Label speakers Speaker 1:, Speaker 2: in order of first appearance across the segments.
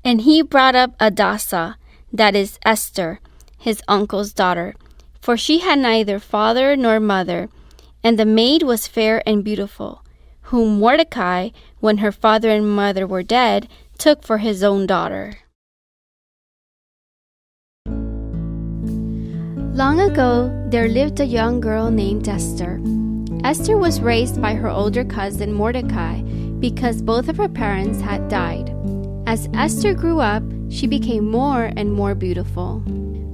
Speaker 1: And he brought up Adasa, that is Esther, his uncle's daughter, for she had neither father nor mother, and the maid was fair and beautiful, whom Mordecai, when her father and mother were dead, took for his own daughter. Long ago, there lived a young girl named Esther. Esther was raised by her older cousin Mordecai because both of her parents had died. As Esther grew up, she became more and more beautiful.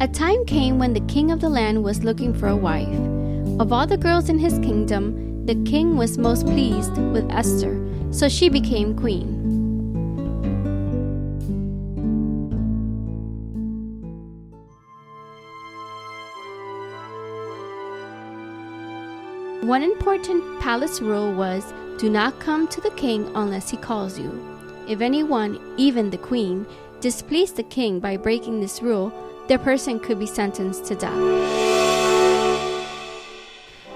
Speaker 1: A time came when the king of the land was looking for a wife. Of all the girls in his kingdom, the king was most pleased with Esther, so she became queen. One important palace rule was, do not come to the king unless he calls you. If anyone, even the queen, displeased the king by breaking this rule, the person could be sentenced to death.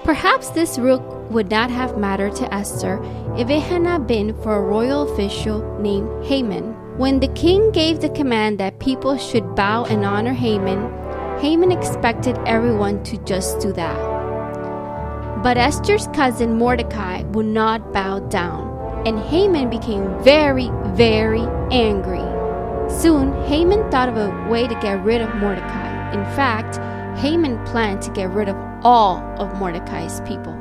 Speaker 1: Perhaps this rule would not have mattered to Esther if it had not been for a royal official named Haman. When the king gave the command that people should bow and honor Haman, Haman expected everyone to just do that. But Esther's cousin Mordecai would not bow down, and Haman became very, very angry. Soon, Haman thought of a way to get rid of Mordecai. In fact, Haman planned to get rid of all of Mordecai's people.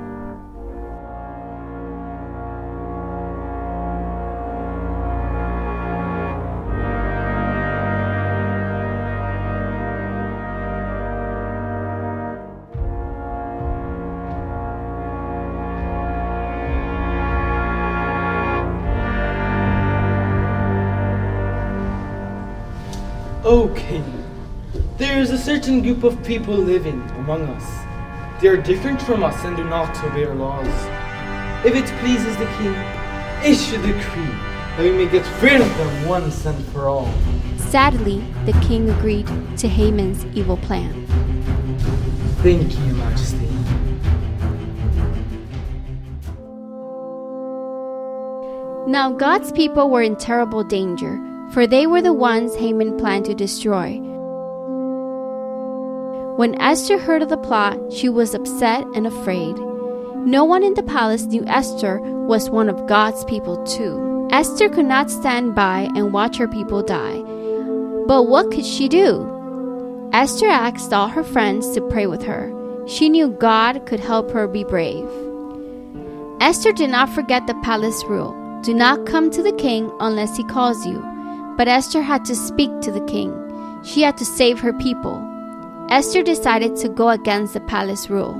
Speaker 2: O king, there is a certain group of people living among us. They are different from us and do not obey our laws. If it pleases the king, issue a decree that we may get rid of them once and for all.
Speaker 1: Sadly, the king agreed to Haman's evil plan.
Speaker 2: Thank you, Your Majesty.
Speaker 1: Now God's people were in terrible danger, for they were the ones Haman planned to destroy. When Esther heard of the plot, she was upset and afraid. No one in the palace knew Esther was one of God's people too. Esther could not stand by and watch her people die. But what could she do? Esther asked all her friends to pray with her. She knew God could help her be brave. Esther did not forget the palace rule. Do not come to the king unless he calls you. But Esther had to speak to the king. She had to save her people. Esther decided to go against the palace rule.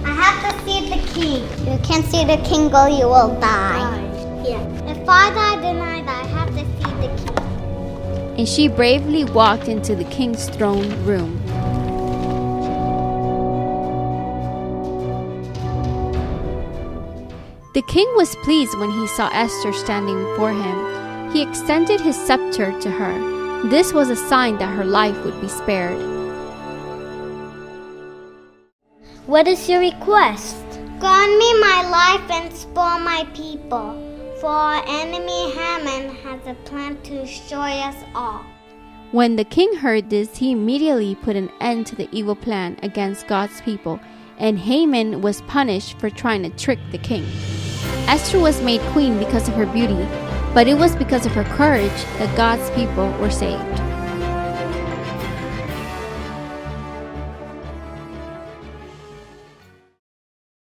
Speaker 3: I have to see the king. You can't see the king go, you will die. Yeah. If I die tonight, I have to see the king.
Speaker 1: And she bravely walked into the king's throne room. The king was pleased when he saw Esther standing before him. He extended his scepter to her. This was a sign that her life would be spared.
Speaker 3: What is your request? Grant me my life and spare my people, for our enemy Haman has a plan to destroy us all.
Speaker 1: When the king heard this, he immediately put an end to the evil plan against God's people, and Haman was punished for trying to trick the king. Esther was made queen because of her beauty, but it was because of her courage that God's people were saved.